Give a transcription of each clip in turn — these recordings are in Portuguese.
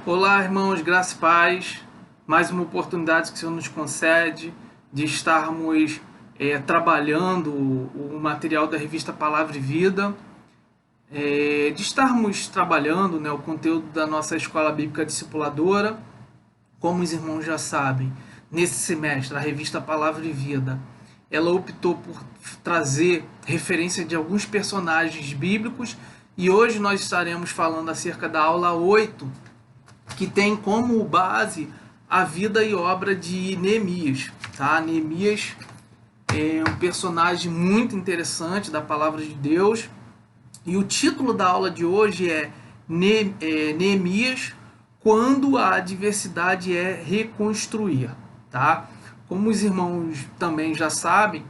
Olá, irmãos, graça e paz. Mais uma oportunidade que o Senhor nos concede de estarmos trabalhando o material da revista Palavra e Vida, de estarmos trabalhando, né, o conteúdo da nossa escola bíblica discipuladora. Como os irmãos já sabem, nesse semestre, a revista Palavra e Vida, ela optou por trazer referência de alguns personagens bíblicos e hoje nós estaremos falando acerca da aula 8, que tem como base a vida e obra de Neemias. Tá? Neemias é um personagem muito interessante da palavra de Deus. E o título da aula de hoje é Neemias, quando a adversidade é reconstruir. Tá? Como os irmãos também já sabem,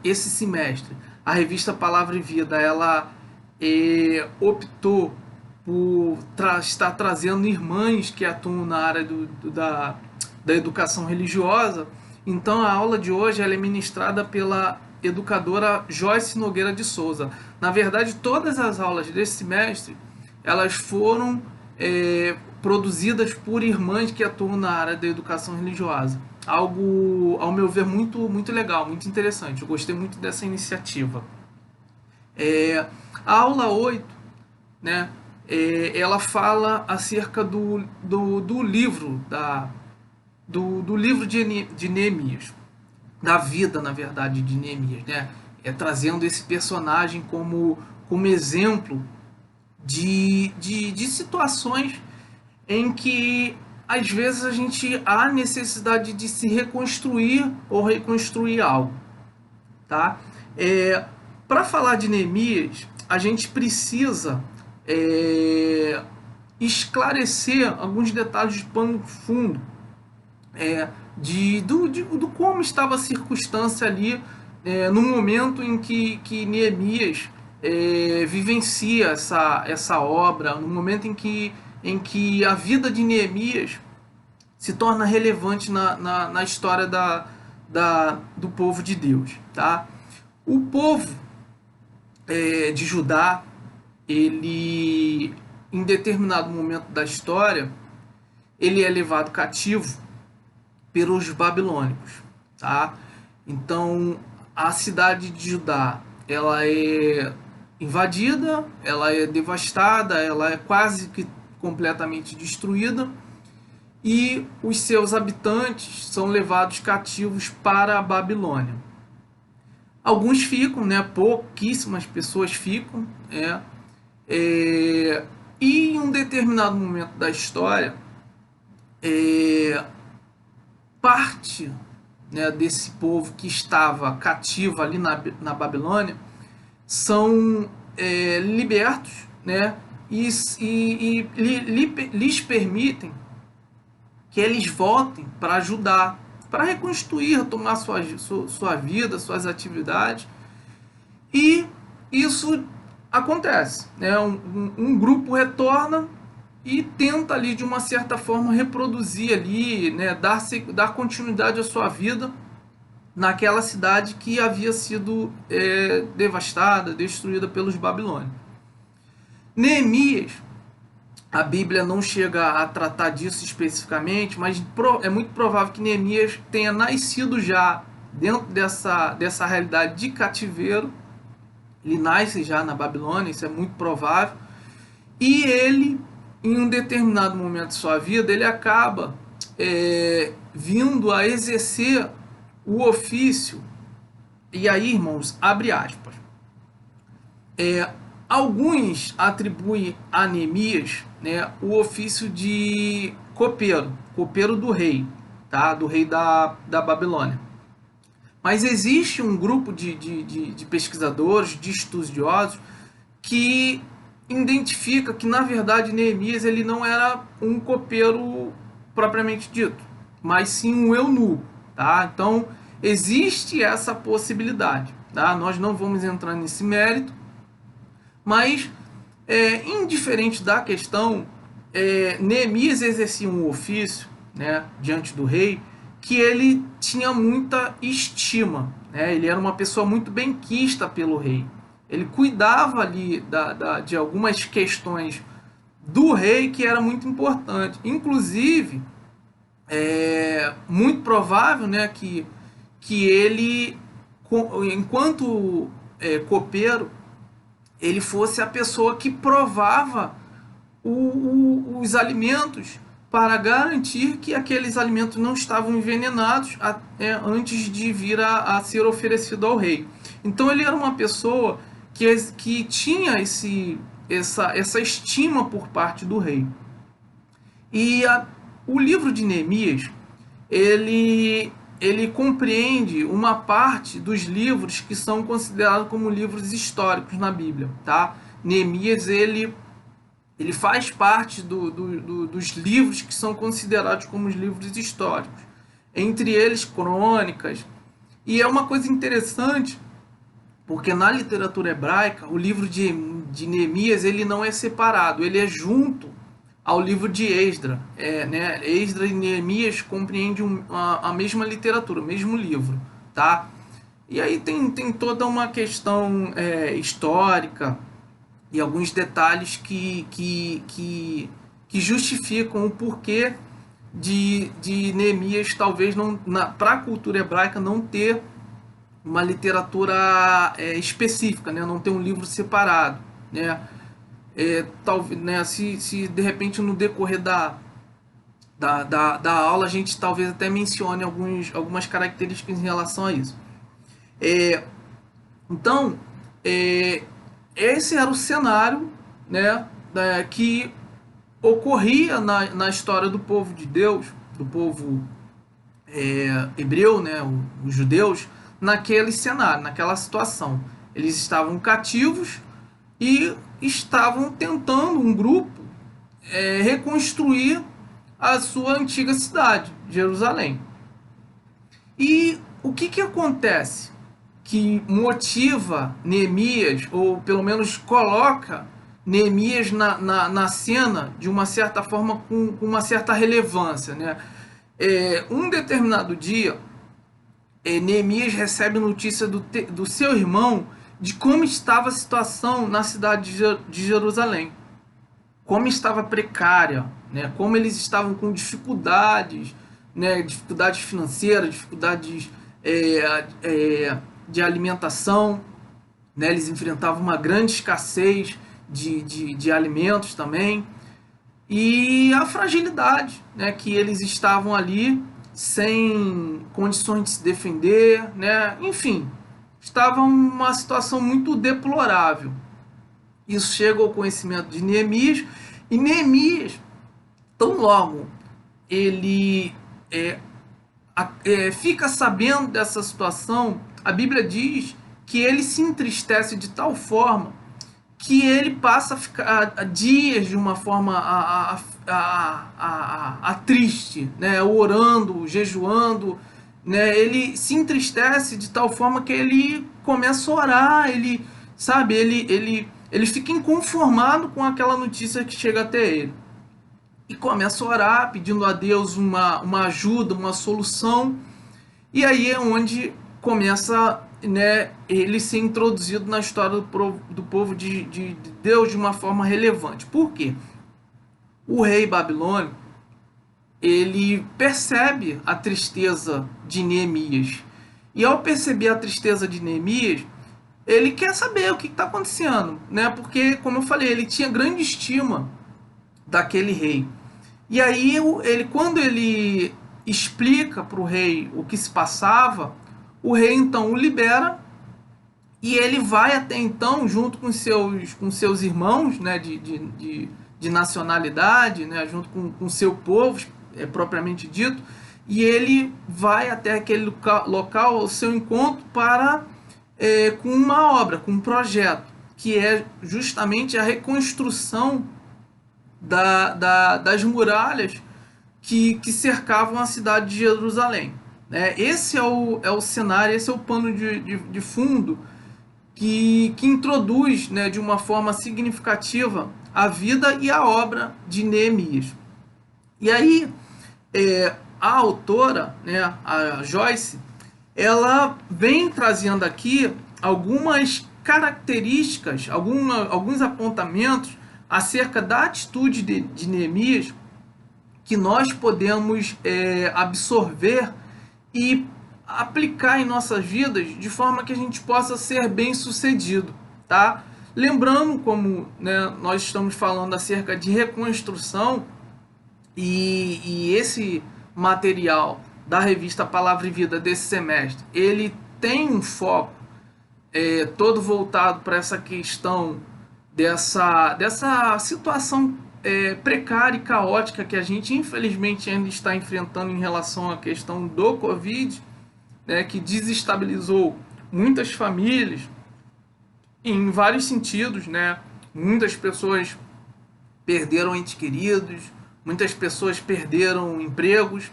esse semestre a revista Palavra e Vida ela optou por estar trazendo irmãs que atuam na área da educação religiosa. Então a aula de hoje ela é ministrada pela educadora Joyce Nogueira de Souza. Na verdade, todas as aulas desse semestre elas foram produzidas por irmãs que atuam na área da educação religiosa. Algo, ao meu ver, muito legal, muito interessante. Eu gostei muito dessa iniciativa. A aula 8, né, ela fala acerca do livro do livro de Neemias, da vida, na verdade, de Neemias, né? Trazendo esse personagem como exemplo de situações em que às vezes a gente há necessidade de se reconstruir ou reconstruir algo, tá? Para falar de Neemias, a gente precisa esclarecer alguns detalhes de pano de fundo do como estava a circunstância ali no momento em que Neemias vivencia essa obra, no momento em que a vida de Neemias se torna relevante na história do povo de Deus. Tá? O povo de Judá, ele, em determinado momento da história, ele é levado cativo pelos babilônicos. Tá? Então, a cidade de Judá ela é invadida, ela é devastada, ela é quase que completamente destruída e os seus habitantes são levados cativos para a Babilônia. Alguns ficam, né? Pouquíssimas pessoas ficam, e em um determinado momento da história, parte, né, desse povo que estava cativo ali na Babilônia são libertos, né, e lhes permitem que eles voltem para ajudar, para reconstruir, tomar sua vida, suas atividades. E isso acontece, né? Um grupo retorna e tenta ali de uma certa forma reproduzir ali, né, dar continuidade à sua vida naquela cidade que havia sido devastada, destruída pelos babilônios. Neemias, a Bíblia não chega a tratar disso especificamente, mas é muito provável que Neemias tenha nascido já dentro dessa realidade de cativeiro. Ele nasce já na Babilônia, isso é muito provável. E ele, em um determinado momento de sua vida, ele acaba vindo a exercer o ofício. E aí, irmãos, abre aspas. Alguns atribuem a Neemias, né, o ofício de copeiro do rei, tá? Do rei da Babilônia. Mas existe um grupo de pesquisadores, de estudiosos, que identifica que, na verdade, Neemias ele não era um copeiro propriamente dito, mas sim um eunuco. Tá? Então, existe essa possibilidade. Tá? Nós não vamos entrar nesse mérito, mas, indiferente da questão, Neemias exercia um ofício, né, diante do rei, que ele tinha muita estima. Né? Ele era uma pessoa muito benquista pelo rei. Ele cuidava ali de algumas questões do rei que era muito importante. Inclusive, é muito provável, né, que ele, enquanto copeiro, ele fosse a pessoa que provava os alimentos para garantir que aqueles alimentos não estavam envenenados antes de vir a ser oferecido ao rei. Então ele era uma pessoa que tinha essa estima por parte do rei. E o livro de Neemias, ele compreende uma parte dos livros que são considerados como livros históricos na Bíblia, tá? Neemias, ele faz parte dos livros que são considerados como os livros históricos, entre eles crônicas. E é uma coisa interessante, porque na literatura hebraica, o livro de Neemias ele não é separado, ele é junto ao livro de Esdra. Né? Esdra e Neemias compreendem a mesma literatura, o mesmo livro. Tá? E aí tem toda uma questão histórica e alguns detalhes que justificam o porquê de Neemias talvez para a cultura hebraica não ter uma literatura específica, né? Não ter um livro separado, né? Talvez, né? Se de repente no decorrer da aula a gente talvez até mencione algumas características em relação a isso. Então, esse era o cenário, né, que ocorria na história do povo de Deus, do povo hebreu, né, os judeus, naquele cenário, naquela situação. Eles estavam cativos e estavam tentando, um grupo, reconstruir a sua antiga cidade, Jerusalém. E o que acontece que motiva Neemias, ou pelo menos coloca Neemias na cena de uma certa forma, com uma certa relevância, né? Um determinado dia, Neemias recebe notícia do seu irmão de como estava a situação na cidade de Jerusalém, como estava precária, né? Como eles estavam com dificuldades, né? Dificuldades financeiras, dificuldades de alimentação, né? Eles enfrentavam uma grande escassez de alimentos também, e a fragilidade, né? Que eles estavam ali sem condições de se defender, né? Enfim, estava uma situação muito deplorável. Isso chega ao conhecimento de Neemias, e Neemias, tão logo ele fica sabendo dessa situação, a Bíblia diz que ele se entristece de tal forma que ele passa a ficar dias de uma forma triste, né? Orando, jejuando, né? Ele se entristece de tal forma que ele começa a orar, ele fica inconformado com aquela notícia que chega até ele. E começa a orar, pedindo a Deus uma ajuda, uma solução. E aí é onde começa, né, ele ser introduzido na história do povo de Deus de uma forma relevante. Por quê? O rei babilônico, ele percebe a tristeza de Neemias. E ao perceber a tristeza de Neemias, ele quer saber o que está acontecendo, né? Porque, como eu falei, ele tinha grande estima daquele rei. E aí, quando ele explica para o rei o que se passava, o rei então o libera, e ele vai até então, junto com seus irmãos, né, de nacionalidade, né, junto com seu povo, propriamente dito, e ele vai até aquele local, ao seu encontro, com uma obra, com um projeto, que é justamente a reconstrução das muralhas que cercavam a cidade de Jerusalém. Esse é o cenário, esse é o pano de fundo que introduz, né, de uma forma significativa a vida e a obra de Neemias. E aí, a autora, né, a Joyce, ela vem trazendo aqui algumas características, alguns apontamentos acerca da atitude de Neemias que nós podemos absorver e aplicar em nossas vidas de forma que a gente possa ser bem sucedido, tá? Lembrando, como, né, nós estamos falando acerca de reconstrução e esse material da revista Palavra e Vida desse semestre, ele tem um foco todo voltado para essa questão dessa situação precária e caótica que a gente infelizmente ainda está enfrentando em relação à questão do Covid, né, que desestabilizou muitas famílias em vários sentidos, né? Muitas pessoas perderam entes queridos, muitas pessoas perderam empregos,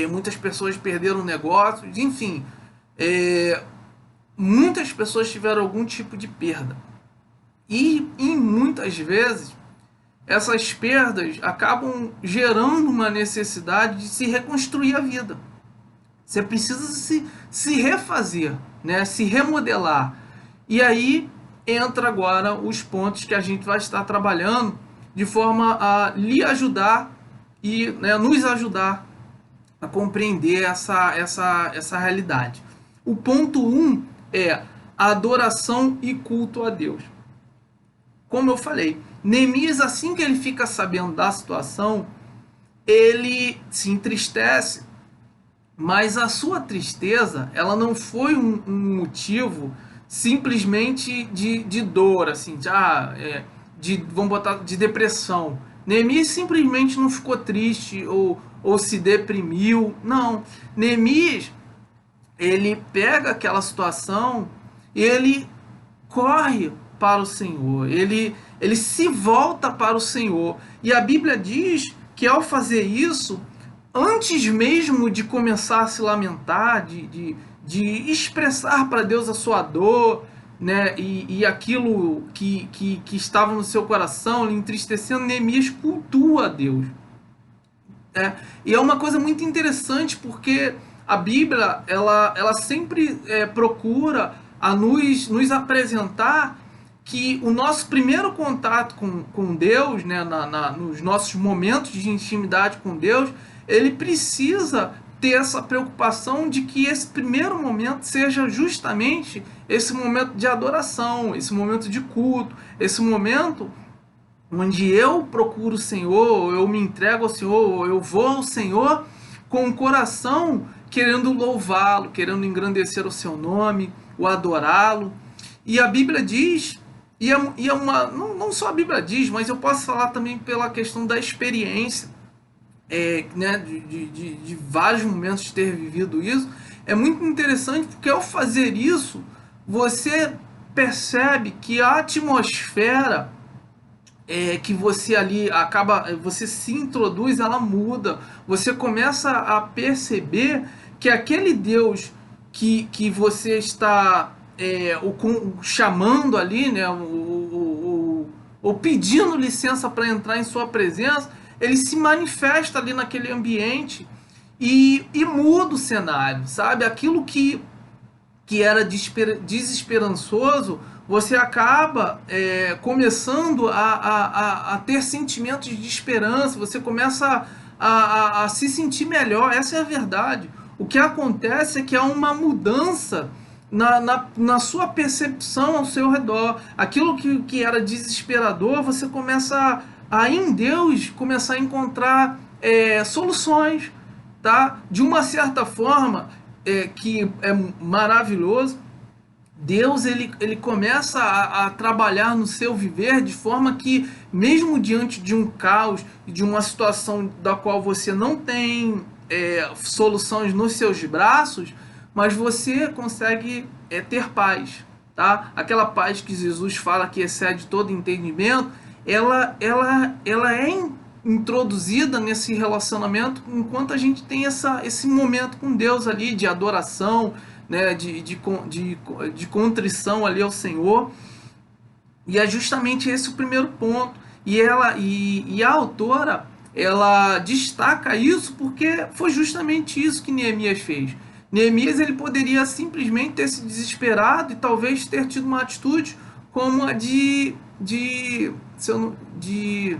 muitas pessoas perderam negócios, enfim, muitas pessoas tiveram algum tipo de perda. E muitas vezes essas perdas acabam gerando uma necessidade de se reconstruir a vida. Você precisa se refazer, né? Se remodelar. E aí entra agora os pontos que a gente vai estar trabalhando de forma a lhe ajudar e, né, nos ajudar a compreender essa realidade. O ponto 1 é adoração e culto a Deus. Como eu falei, Neemias, assim que ele fica sabendo da situação, ele se entristece, mas a sua tristeza, ela não foi um motivo simplesmente de dor, assim, vamos botar, de depressão. Neemias simplesmente não ficou triste ou se deprimiu, não. Neemias, ele pega aquela situação e ele corre para o Senhor, ele se volta para o Senhor. E a Bíblia diz que ao fazer isso, antes mesmo de começar a se lamentar, de expressar para Deus a sua dor, né, e aquilo que estava no seu coração, lhe entristecendo, Neemias cultua a Deus. E é uma coisa muito interessante, porque a Bíblia ela sempre procura a nos apresentar que o nosso primeiro contato com Deus, né, nos nossos momentos de intimidade com Deus, ele precisa ter essa preocupação de que esse primeiro momento seja justamente esse momento de adoração, esse momento de culto, esse momento onde eu procuro o Senhor, eu me entrego ao Senhor, eu vou ao Senhor com o coração querendo louvá-lo, querendo engrandecer o seu nome, o adorá-lo. E a Bíblia diz, não só a Bíblia diz, mas eu posso falar também pela questão da experiência, né, de vários momentos de ter vivido isso. É muito interessante porque ao fazer isso, você percebe que a atmosfera que você ali você se introduz, ela muda. Você começa a perceber que aquele Deus que você está chamando ali, né, ou pedindo licença para entrar em sua presença, ele se manifesta ali naquele ambiente e muda o cenário, sabe? Aquilo que era desesperançoso, você acaba começando a ter sentimentos de esperança, você começa a se sentir melhor. Essa é a verdade. O que acontece é que há uma mudança na sua percepção ao seu redor. Aquilo que era desesperador, você começa em Deus, começar a encontrar soluções, tá? De uma certa forma, que é maravilhoso, Deus ele começa a trabalhar no seu viver de forma que, mesmo diante de um caos e de uma situação da qual você não tem soluções nos seus braços, mas você consegue ter paz, tá? Aquela paz que Jesus fala que excede todo entendimento, ela é introduzida nesse relacionamento enquanto a gente tem esse momento com Deus ali de adoração, né, de contrição ali ao Senhor. E é justamente esse o primeiro ponto. E a autora, ela destaca isso porque foi justamente isso que Neemias fez. Neemias, ele poderia simplesmente ter se desesperado e talvez ter tido uma atitude como a de de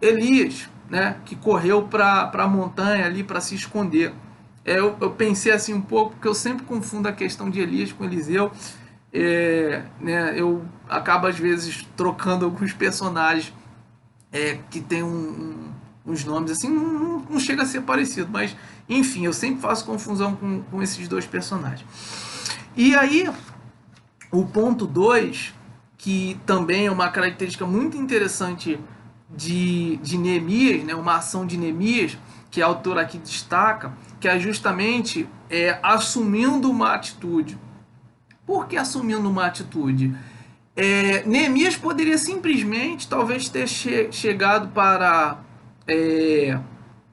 Elias, né, que correu para a montanha ali para se esconder. Eu pensei assim um pouco, porque eu sempre confundo a questão de Elias com Eliseu. Né, eu acabo às vezes trocando alguns personagens que tem uns nomes assim, não chega a ser parecido, mas enfim, eu sempre faço confusão com esses dois personagens. E aí, o ponto 2, que também é uma característica muito interessante de Neemias, né, uma ação de Neemias, que a autora aqui destaca, que é justamente assumindo uma atitude. Por que assumindo uma atitude? Neemias poderia simplesmente, talvez, ter chegado para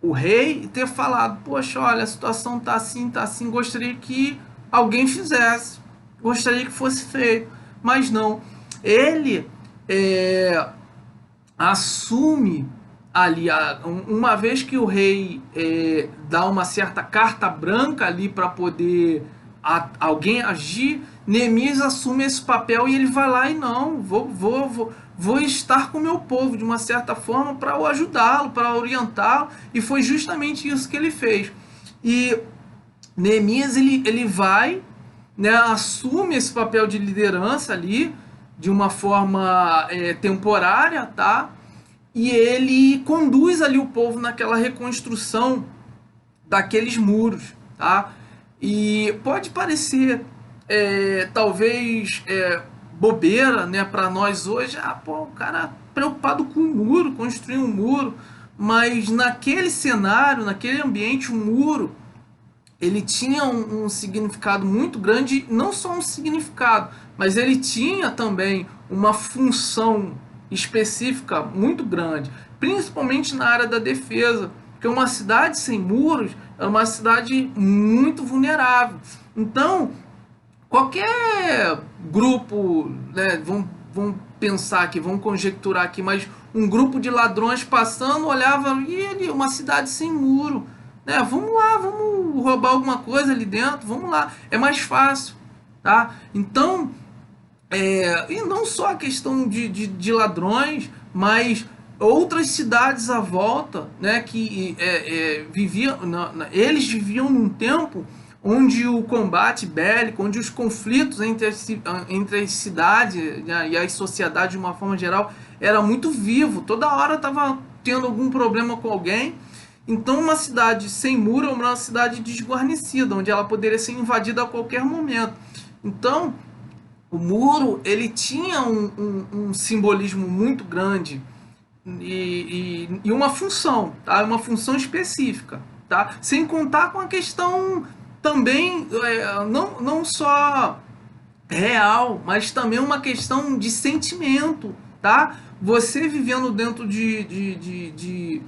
o rei e ter falado: poxa, olha, a situação tá assim, gostaria que alguém fizesse, gostaria que fosse feito. Mas não, ele assume ali, uma vez que o rei dá uma certa carta branca ali para poder alguém agir, Neemias assume esse papel e ele vai lá e não, vou estar com o meu povo de uma certa forma para ajudá-lo, para orientá-lo, e foi justamente isso que ele fez. E Neemias ele vai, né, assume esse papel de liderança ali de uma forma temporária, tá? E ele conduz ali o povo naquela reconstrução daqueles muros, tá? E pode parecer talvez bobeira, né, para nós hoje. O cara preocupado com o muro, construir um muro, mas naquele cenário, naquele ambiente, o muro ele tinha um significado muito grande, não só um significado, mas ele tinha também uma função específica muito grande, principalmente na área da defesa, porque uma cidade sem muros é uma cidade muito vulnerável. Então, qualquer grupo, né, vamos pensar aqui, vamos conjecturar aqui, mas um grupo de ladrões passando, olhava, e ali, uma cidade sem muro, né, vamos lá, vamos roubar alguma coisa ali dentro, vamos lá, é mais fácil, tá? Então, e não só a questão de ladrões, mas outras cidades à volta, né, que viviam, eles viviam num tempo onde o combate bélico, onde os conflitos entre as cidades, né, e as sociedades de uma forma geral era muito vivo, toda hora estava tendo algum problema com alguém. Então uma cidade sem muro é uma cidade desguarnecida, onde ela poderia ser invadida a qualquer momento. Então o muro ele tinha um simbolismo muito grande e uma função, tá? Uma função específica, tá? Sem contar com a questão também não só real, mas também uma questão de sentimento, tá? Você vivendo dentro de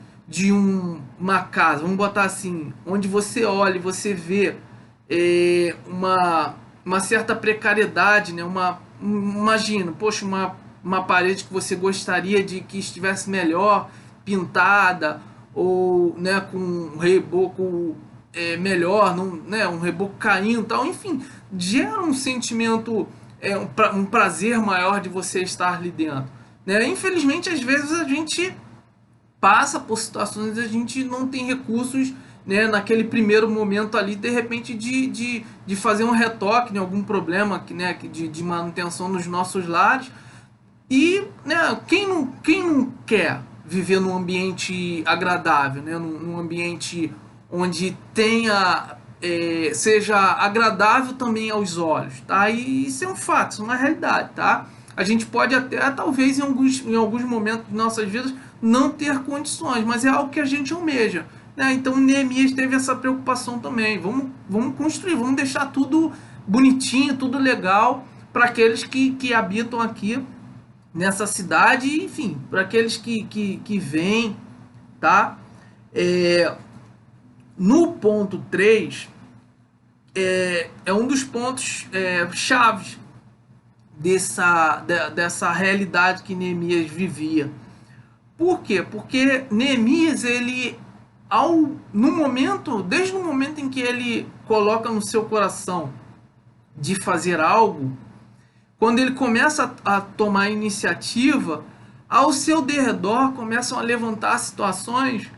uma casa, vamos botar assim, onde você olha e você vê uma certa precariedade, né? Imagina, poxa, uma parede que você gostaria de que estivesse melhor pintada, ou, né, com um reboco melhor, né, um reboco caindo, tal, enfim, gera um sentimento, um prazer maior de você estar ali dentro, né? Infelizmente, às vezes a gente passa por situações e a gente não tem recursos, né, naquele primeiro momento ali, de repente, de fazer um retoque em algum problema, né, de manutenção nos nossos lares. E, né, quem não quer viver num ambiente agradável, né, num ambiente onde seja agradável também aos olhos, tá? E isso é um fato, isso é uma realidade, tá? A gente pode até, talvez, em alguns momentos de nossas vidas, não ter condições, mas é algo que a gente almeja, né? Então, Neemias teve essa preocupação também. Vamos construir, vamos deixar tudo bonitinho, tudo legal para aqueles que habitam aqui nessa cidade, enfim, para aqueles que vêm, tá? No ponto 3, é um dos pontos chaves dessa realidade que Neemias vivia. Por quê? Porque Neemias, ele, desde o momento em que ele coloca no seu coração de fazer algo, quando ele começa a tomar iniciativa, ao seu derredor começam a levantar situações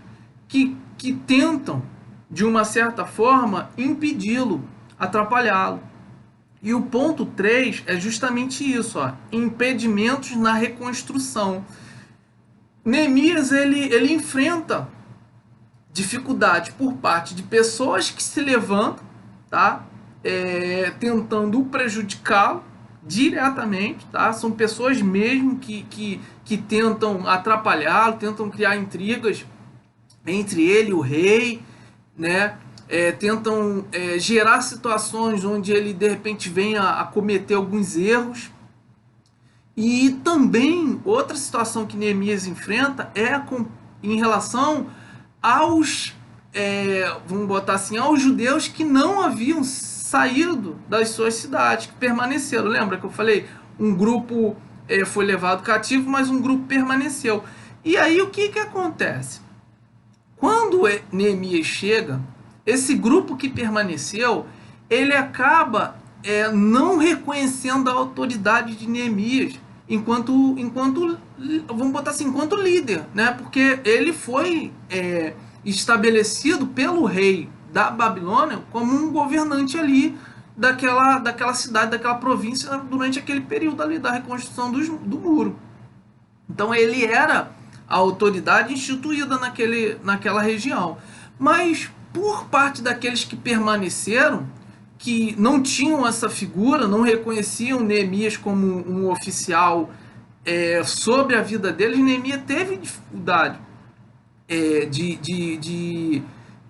que tentam, de uma certa forma, impedi-lo, atrapalhá-lo. E o ponto 3 é justamente isso, ó, impedimentos na reconstrução. Neemias ele enfrenta dificuldade por parte de pessoas que se levantam, tá? Tentando prejudicá-lo diretamente, tá? São pessoas mesmo que tentam atrapalhá-lo, tentam criar intrigas entre ele e o rei, né? Tentam gerar situações onde ele de repente venha a cometer alguns erros. E também outra situação que Neemias enfrenta em relação aos, vamos botar assim, aos judeus que não haviam saído das suas cidades, que permaneceram. Lembra que eu falei? Um grupo foi levado cativo, mas um grupo permaneceu. E aí o que acontece? Quando Neemias chega, esse grupo que permaneceu, ele acaba não reconhecendo a autoridade de Neemias enquanto vamos botar assim, enquanto líder, né? Porque ele foi estabelecido pelo rei da Babilônia como um governante ali daquela cidade, daquela província durante aquele período ali da reconstrução do muro. Então ele era a autoridade instituída naquela região. Mas por parte daqueles que permaneceram, que não tinham essa figura, não reconheciam Neemias como um oficial sobre a vida deles, Neemias teve dificuldade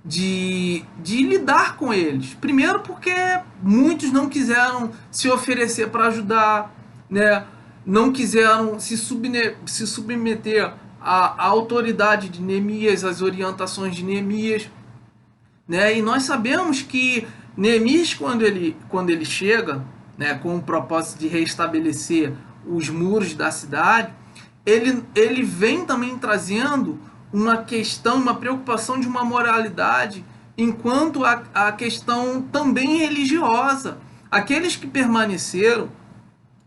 de lidar com eles. Primeiro porque muitos não quiseram se oferecer para ajudar, né? Não quiseram se submeter à autoridade de Neemias, às orientações de Neemias, né? E nós sabemos que Neemias, quando ele chega, né, com o propósito de restabelecer os muros da cidade, ele vem também trazendo uma questão, uma preocupação de uma moralidade, enquanto a questão também religiosa. Aqueles que permaneceram,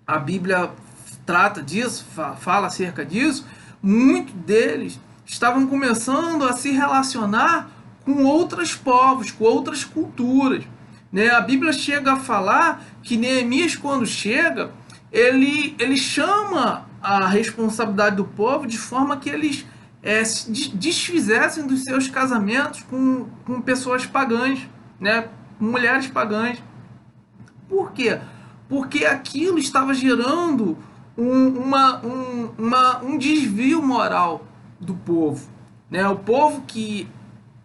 a Bíblia trata disso, fala acerca disso, muitos deles estavam começando a se relacionar com outros povos, com outras culturas, né? A Bíblia chega a falar que Neemias, quando chega, ele chama a responsabilidade do povo de forma que eles se desfizessem dos seus casamentos com pessoas pagãs, né? Mulheres pagãs. Por quê? Porque aquilo estava gerando um desvio moral do povo, né? O povo que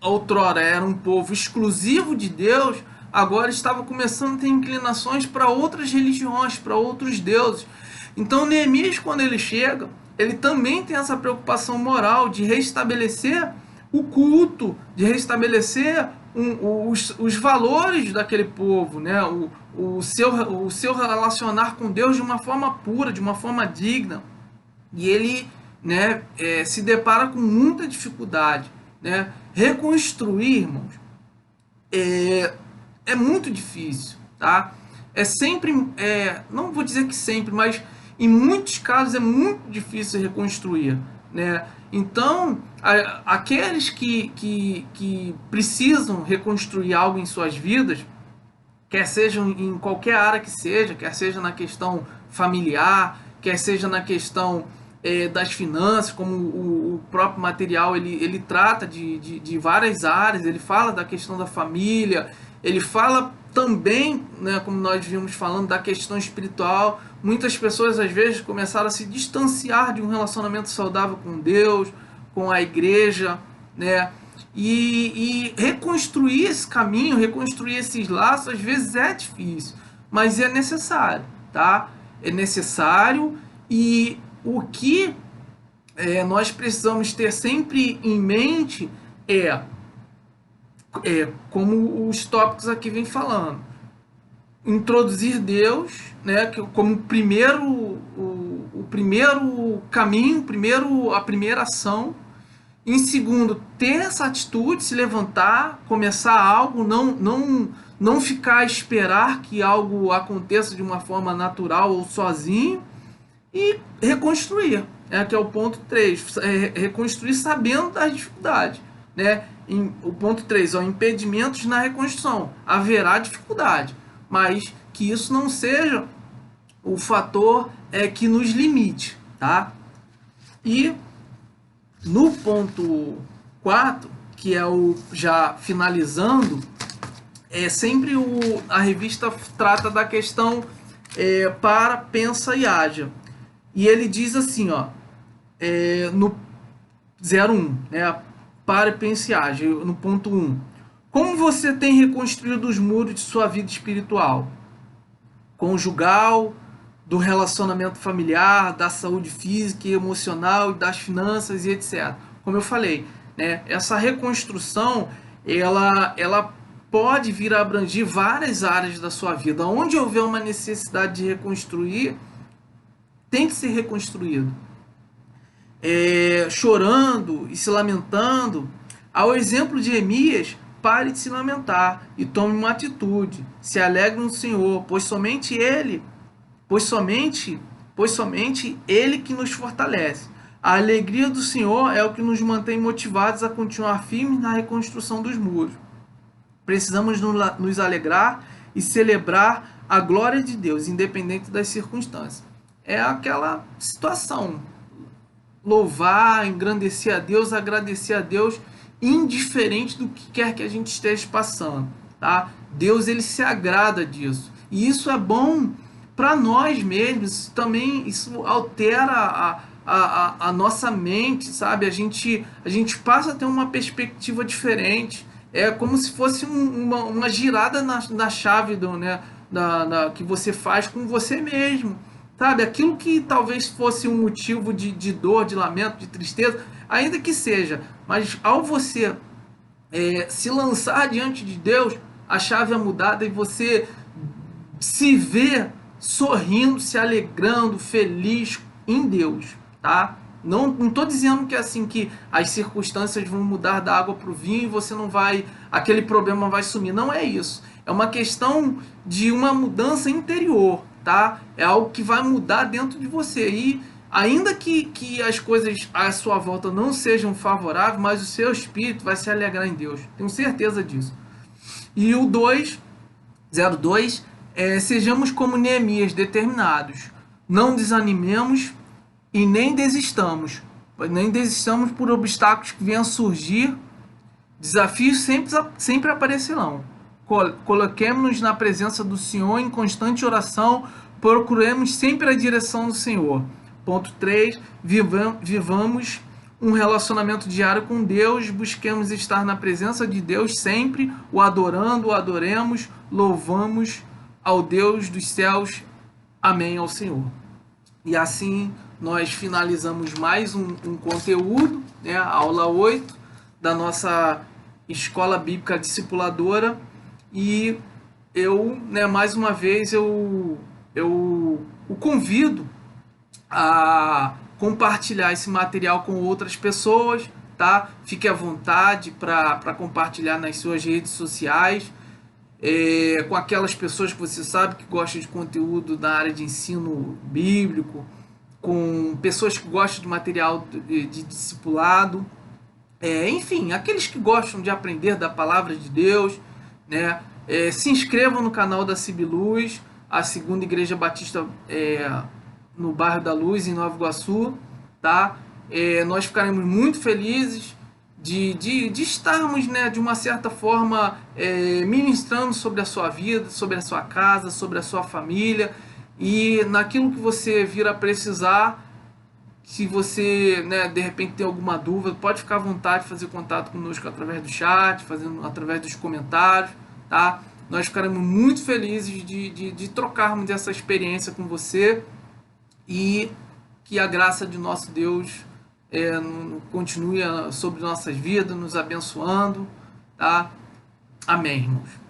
outrora era um povo exclusivo de Deus, agora estava começando a ter inclinações para outras religiões, para outros deuses. Então Neemias, quando ele chega, ele também tem essa preocupação moral de restabelecer o culto, de restabelecer os valores daquele povo, né? o seu relacionar com Deus de uma forma pura, de uma forma digna. E ele, né, se depara com muita dificuldade, né? Reconstruir, irmãos, é muito difícil, tá? É sempre, não vou dizer que sempre, mas em muitos casos é muito difícil reconstruir, né? Então, aqueles que precisam reconstruir algo em suas vidas, quer seja em qualquer área que seja, quer seja na questão familiar, quer seja na questão das finanças, como o próprio material ele trata de várias áreas, ele fala da questão da família, ele fala também, né, como nós vimos falando, da questão espiritual. Muitas pessoas às vezes começaram a se distanciar de um relacionamento saudável com Deus, com a igreja, né? E reconstruir esse caminho, reconstruir esses laços, às vezes é difícil, mas é necessário, tá? É necessário, e o que nós precisamos ter sempre em mente como os tópicos aqui vêm falando, introduzir Deus, né, como o primeiro caminho, a primeira ação. Em segundo, ter essa atitude, se levantar, começar algo, não ficar a esperar que algo aconteça de uma forma natural ou sozinho, e reconstruir. que é o ponto 3, reconstruir sabendo das dificuldades, né? O ponto 3, impedimentos na reconstrução. Haverá dificuldade, mas que isso não seja o fator que nos limite, tá? E no ponto 4, que é o já finalizando, sempre a revista trata da questão para, pensa e haja. E ele diz assim, no 01, né, para, pensa e haja, no ponto 1. Como você tem reconstruído os muros de sua vida espiritual? Conjugal, do relacionamento familiar, da saúde física e emocional, das finanças e etc. Como eu falei, né, essa reconstrução, ela pode vir a abranger várias áreas da sua vida. Onde houver uma necessidade de reconstruir, tem que ser reconstruído. Chorando e se lamentando, ao exemplo de Neemias, pare de se lamentar e tome uma atitude. Se alegre no Senhor, pois somente Ele que nos fortalece. A alegria do Senhor é o que nos mantém motivados a continuar firmes na reconstrução dos muros. Precisamos nos alegrar e celebrar a glória de Deus, independente das circunstâncias. É aquela situação. Louvar, engrandecer a Deus, agradecer a Deus, indiferente do que quer que a gente esteja passando. Tá? Deus, ele se agrada disso. E isso é bom para nós mesmos. Também isso altera a nossa mente, sabe? A gente passa a ter uma perspectiva diferente. É como se fosse uma girada na chave que você faz com você mesmo. Sabe? Aquilo que talvez fosse um motivo de dor, de lamento, de tristeza, ainda que seja. Mas ao você se lançar diante de Deus, a chave é mudada e você se vê sorrindo, se alegrando, feliz em Deus, tá? Não estou dizendo que é assim que as circunstâncias vão mudar da água para o vinho e você não vai, aquele problema vai sumir. Não é isso. É uma questão de uma mudança interior, tá? É algo que vai mudar dentro de você. E ainda que as coisas à sua volta não sejam favoráveis, mas o seu espírito vai se alegrar em Deus. Tenho certeza disso. E o 02, sejamos como Neemias, determinados. Não desanimemos e nem desistamos por obstáculos que venham surgir. Desafios sempre aparecerão. Coloquemos-nos na presença do Senhor em constante oração, procuremos sempre a direção do Senhor. Ponto 3, vivamos um relacionamento diário com Deus, busquemos estar na presença de Deus sempre, o adorando, o adoremos, louvamos ao Deus dos céus. Amém ao Senhor. E assim nós finalizamos mais um conteúdo, né, a aula 8 da nossa Escola Bíblica Discipuladora. E eu, mais uma vez, eu o convido a compartilhar esse material com outras pessoas, tá? Fique à vontade para compartilhar nas suas redes sociais, com aquelas pessoas que você sabe que gostam de conteúdo da área de ensino bíblico, com pessoas que gostam de material de discipulado, enfim, aqueles que gostam de aprender da palavra de Deus, né? Se inscrevam no canal da CIB Luz, a segunda Igreja Batista no bairro da Luz, em Nova Iguaçu, tá? Nós ficaremos muito felizes de estarmos, né, de uma certa forma, ministrando sobre a sua vida, sobre a sua casa, sobre a sua família, e naquilo que você vir a precisar. Se você, né, de repente tem alguma dúvida, pode ficar à vontade de fazer contato conosco através do chat, através dos comentários, tá? Nós ficaremos muito felizes de trocarmos essa experiência com você, e que a graça de nosso Deus continue sobre nossas vidas, nos abençoando, tá? Amém, irmãos.